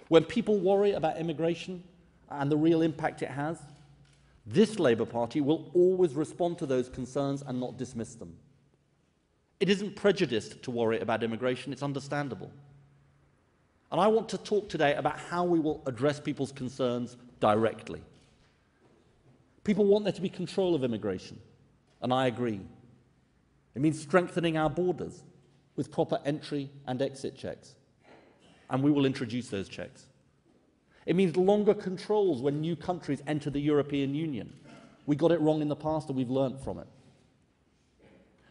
When people worry about immigration and the real impact it has, this Labour Party will always respond to those concerns and not dismiss them. It isn't prejudiced to worry about immigration, it's understandable. And I want to talk today about how we will address people's concerns directly. People want there to be control of immigration, and I agree. It means strengthening our borders with proper entry and exit checks, and we will introduce those checks. It means longer controls when new countries enter the European Union. We got it wrong in the past and we've learnt from it.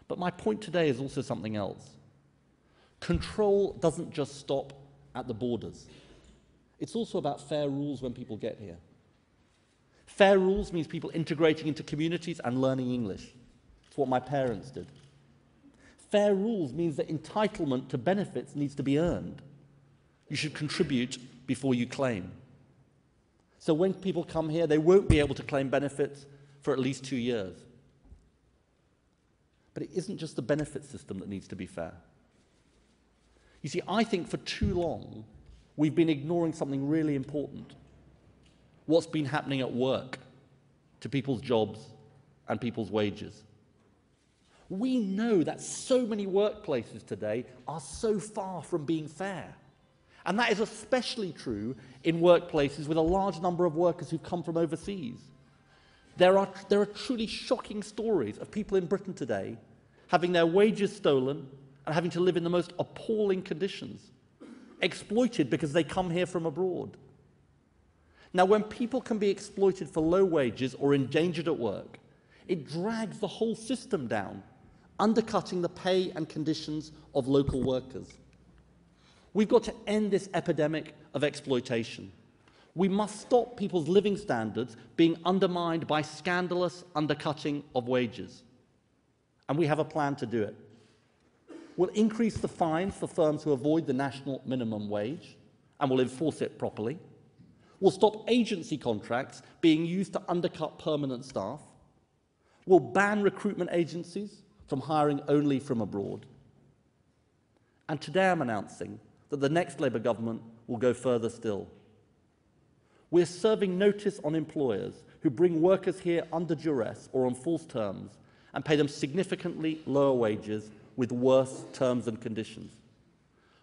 But my point today is also something else. Control doesn't just stop at the borders. It's also about fair rules when people get here. Fair rules means people integrating into communities and learning English. It's what my parents did. Fair rules means that entitlement to benefits needs to be earned. You should contribute before you claim. So when people come here, they won't be able to claim benefits for at least 2 years. But it isn't just the benefit system that needs to be fair. You see, I think for too long, we've been ignoring something really important. What's been happening at work to people's jobs and people's wages. We know that so many workplaces today are so far from being fair. And that is especially true in workplaces with a large number of workers who come from overseas. There are truly shocking stories of people in Britain today having their wages stolen and having to live in the most appalling conditions, exploited because they come here from abroad. Now, when people can be exploited for low wages or endangered at work, it drags the whole system down, undercutting the pay and conditions of local workers. We've got to end this epidemic of exploitation. We must stop people's living standards being undermined by scandalous undercutting of wages. And we have a plan to do it. We'll increase the fines for firms who avoid the national minimum wage, and we'll enforce it properly. We'll stop agency contracts being used to undercut permanent staff. We'll ban recruitment agencies from hiring only from abroad. And today I'm announcing that the next Labour government will go further still. We're serving notice on employers who bring workers here under duress or on false terms and pay them significantly lower wages with worse terms and conditions.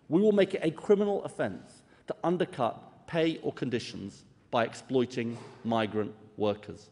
We will make it a criminal offence to undercut pay or conditions by exploiting migrant workers.